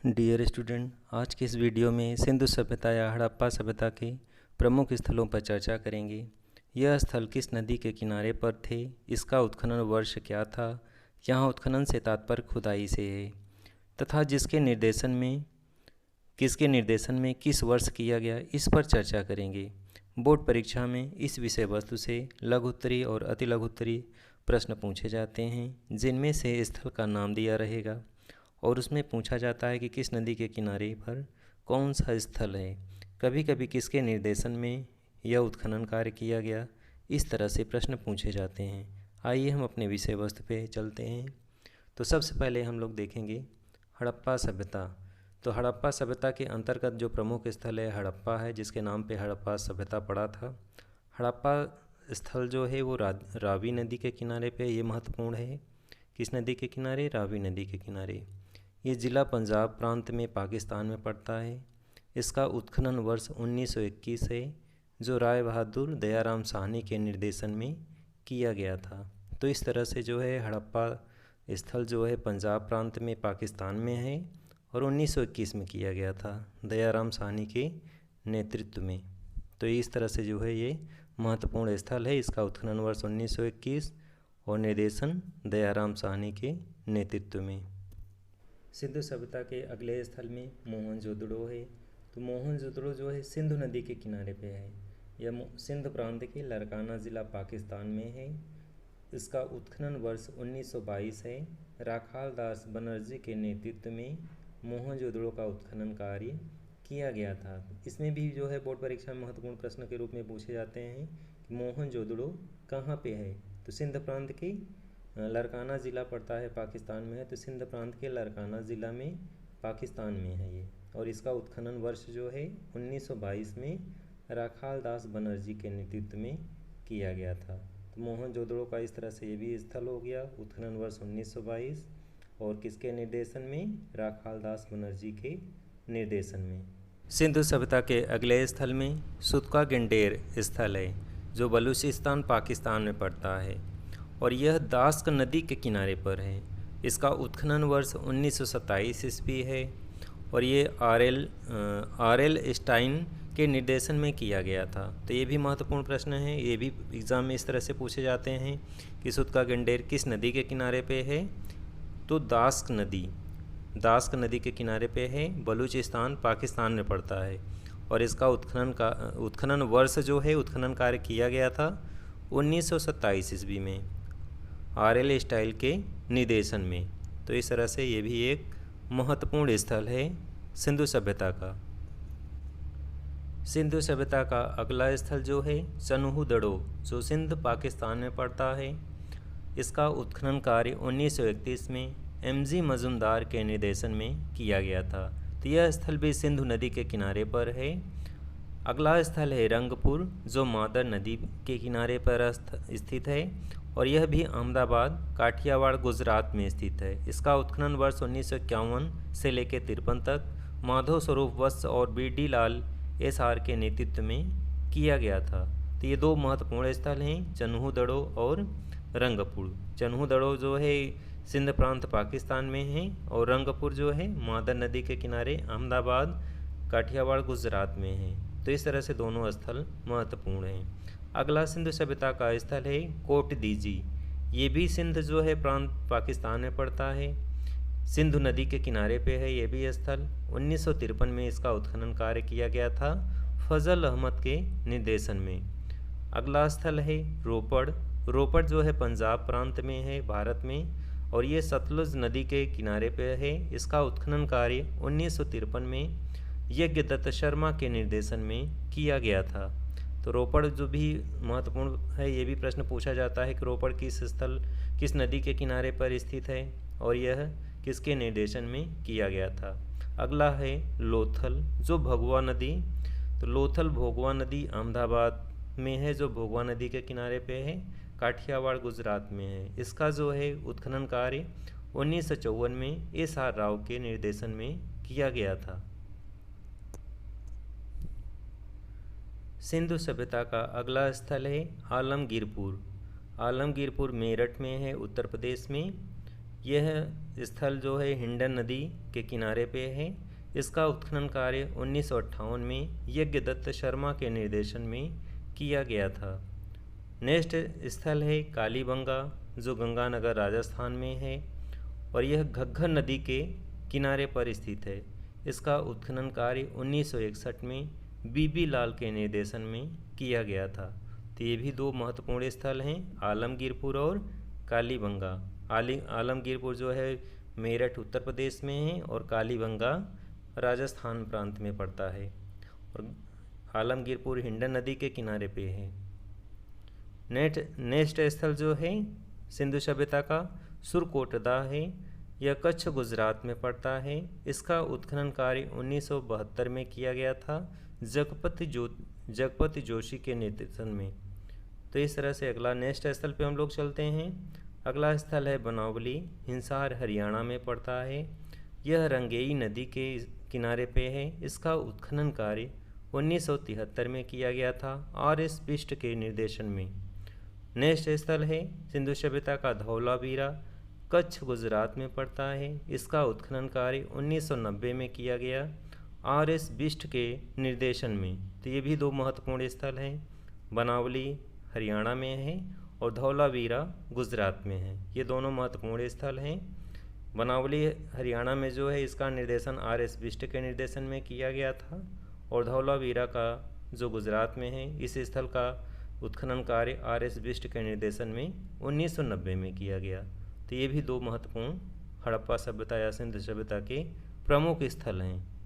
Dear student, आज की इस वीडियो में सिंधु सभ्यता या हड़प्पा सभ्यता के प्रमुख स्थलों पर चर्चा करेंगे। यह स्थल किस नदी के किनारे पर थे, इसका उत्खनन वर्ष क्या था, यहाँ उत्खनन से तात्पर्य खुदाई से है, तथा किसके निर्देशन में किस वर्ष किया गया, इस पर चर्चा करेंगे। बोर्ड परीक्षा में इस विषय वस्तु से लघु उत्तरीय और अति लघु उत्तरीय प्रश्न पूछे जाते हैं, जिनमें से स्थल का नाम दिया रहेगा और उसमें पूछा जाता है कि किस नदी के किनारे पर कौन सा स्थल है। कभी कभी किसके निर्देशन में यह उत्खनन कार्य किया गया, इस तरह से प्रश्न पूछे जाते हैं। आइए हम अपने विषय वस्तु पे चलते हैं। तो सबसे पहले हम लोग देखेंगे हड़प्पा सभ्यता। तो हड़प्पा सभ्यता के अंतर्गत जो प्रमुख स्थल है हड़प्पा है, जिसके नाम पे हड़प्पा सभ्यता पड़ा था। हड़प्पा स्थल जो है वो रावी नदी के किनारे पे ये महत्वपूर्ण है। किस नदी के किनारे? रावी नदी के किनारे। ये ज़िला पंजाब प्रांत में पाकिस्तान में पड़ता है। इसका उत्खनन वर्ष 1921 है, जो राय बहादुर दयाराम साहनी के निर्देशन में किया गया था। तो इस तरह से जो है हड़प्पा स्थल जो है पंजाब प्रांत में पाकिस्तान में है और 1921 में किया गया था दयाराम साहनी के नेतृत्व में। तो इस तरह से जो है ये महत्वपूर्ण स्थल है। इसका उत्खनन वर्ष 1921 और निर्देशन दयाराम साहनी के नेतृत्व में। सिंधु सभ्यता के अगले स्थल में मोहनजोदड़ो है। तो मोहनजोदड़ो जो है सिंधु नदी के किनारे पे है। यह सिंध प्रांत के लारकाना ज़िला पाकिस्तान में है। इसका उत्खनन वर्ष 1922 है। राखाल दास बनर्जी के नेतृत्व में मोहनजोदड़ो का उत्खनन कार्य किया गया था। इसमें भी जो है बोर्ड परीक्षा में महत्वपूर्ण प्रश्न के रूप में पूछे जाते हैं कि मोहनजोदड़ो कहाँ पे है। तो सिंध प्रांत के लारकाना ज़िला पड़ता है, पाकिस्तान में है। तो सिंध प्रांत के लारकाना ज़िला में पाकिस्तान में है ये। और इसका उत्खनन वर्ष जो है 1922 में राखाल दास बनर्जी के नेतृत्व में किया गया था। तो मोहनजोदड़ो का इस तरह से ये भी स्थल हो गया। उत्खनन वर्ष 1922 और किसके निर्देशन में? राखाल दास बनर्जी के निर्देशन में। सिंधु सभ्यता के अगले स्थल में सुतका गिंडेर स्थल है, जो बलूचिस्तान पाकिस्तान में पड़ता है और यह दास्क नदी के किनारे पर है। इसका उत्खनन वर्ष 1927 ईस्वी है और ये आर एल स्टाइन के निर्देशन में किया गया था। तो ये भी महत्वपूर्ण प्रश्न है। ये भी एग्ज़ाम में इस तरह से पूछे जाते हैं कि सुतका गिंडेर किस नदी के किनारे पे है। तो दास्क नदी के किनारे पे है, बलूचिस्तान पाकिस्तान में पड़ता है और इसका उत्खनन वर्ष जो है उत्खनन कार्य किया गया था 1927 ईस्वी में आर.एल. स्टाइल के निर्देशन में। तो इस तरह से ये भी एक महत्वपूर्ण स्थल है सिंधु सभ्यता का। सिंधु सभ्यता का अगला स्थल जो है चन्हूदड़ो, जो सिंध पाकिस्तान में पड़ता है। इसका उत्खनन कार्य 1931 में एम.जी. मजुमदार के निर्देशन में किया गया था। तो यह स्थल भी सिंधु नदी के किनारे पर है। अगला स्थल है रंगपुर, जो मादर नदी के किनारे पर स्थित है और यह भी अहमदाबाद काठियावाड़ गुजरात में स्थित है। इसका उत्खनन वर्ष 1951 से लेकर 53 तक माधव स्वरूप वत्स और बी.डी. लाल एस.आर. के नेतृत्व में किया गया था। तो ये दो महत्वपूर्ण स्थल हैं, चन्हूदड़ो और रंगपुर। चन्हूदड़ो जो है सिंध प्रांत पाकिस्तान में है और रंगपुर जो है मादर नदी के किनारे अहमदाबाद काठियावाड़ गुजरात में है। तो इस तरह से दोनों स्थल महत्वपूर्ण हैं। अगला सिंधु सभ्यता का स्थल है कोट दीजी। ये भी सिंध जो है प्रांत पाकिस्तान में पड़ता है, सिंधु नदी के किनारे पे है ये भी स्थल। 1953 में इसका उत्खनन कार्य किया गया था फजल अहमद के निर्देशन में। अगला स्थल है रोपड़ जो है पंजाब प्रांत में है भारत में और ये सतलुज नदी के किनारे पे है। इसका उत्खनन कार्य 1953 में यज्ञदत्त शर्मा के निर्देशन में किया गया था। तो रोपड़ जो भी महत्वपूर्ण है, ये भी प्रश्न पूछा जाता है कि रोपड़ किस नदी के किनारे पर स्थित है और यह किसके निर्देशन में किया गया था। अगला है लोथल, जो भगवा नदी। तो लोथल भोगवा नदी अहमदाबाद में है, जो भोगवा नदी के किनारे पे है, काठियावाड़ गुजरात में है। इसका जो है उत्खनन कार्य 1954 में एस.आर. राव के निर्देशन में किया गया था। सिंधु सभ्यता का अगला स्थल है आलमगीरपुर। आलमगीरपुर मेरठ में है, उत्तर प्रदेश में। यह स्थल जो है हिंडन नदी के किनारे पे है। इसका उत्खनन कार्य 1958 में यज्ञदत्त शर्मा के निर्देशन में किया गया था। नेक्स्ट स्थल है कालीबंगा, जो गंगानगर राजस्थान में है और यह घग्गर नदी के किनारे पर स्थित है। इसका उत्खनन कार्य 1961 में बीबी लाल के निर्देशन में किया गया था। तो ये भी दो महत्वपूर्ण स्थल हैं, आलमगीरपुर और कालीबंगा। आलमगीरपुर जो है मेरठ उत्तर प्रदेश में है और कालीबंगा राजस्थान प्रांत में पड़ता है और आलमगीरपुर हिंडन नदी के किनारे पे है। नेक्स्ट स्थल जो है सिंधु सभ्यता का सुरकोटदा है। यह कच्छ गुजरात में पड़ता है। इसका उत्खनन कार्य 1972 में किया गया था जगपति जोशी के नेतृत्व में। तो इस तरह से अगला नेक्स्ट स्थल पे हम लोग चलते हैं। अगला स्थल है बनावली, हिसार हरियाणा में पड़ता है। यह रंगेई नदी के किनारे पे है। इसका उत्खनन कार्य 1973 में किया गया था R.S. बिष्ट के निर्देशन में। नेक्स्ट स्थल है सिंधु सभ्यता का धौलावीरा, कच्छ गुजरात में पड़ता है। इसका उत्खनन कार्य 1990 में किया गया R.S. बिष्ट के निर्देशन में। तो ये भी दो महत्वपूर्ण स्थल हैं, बनावली हरियाणा में है और धौलावीरा गुजरात में है। ये दोनों महत्वपूर्ण स्थल हैं। बनावली हरियाणा में जो है इसका निर्देशन R.S. बिष्ट के निर्देशन में किया गया था और धौलावीरा का जो गुजरात में है इस स्थल का उत्खनन कार्य R.S. बिष्ट के निर्देशन में 1990 में किया गया। तो ये भी दो महत्वपूर्ण हड़प्पा सभ्यता या सिंधु सभ्यता के प्रमुख स्थल हैं।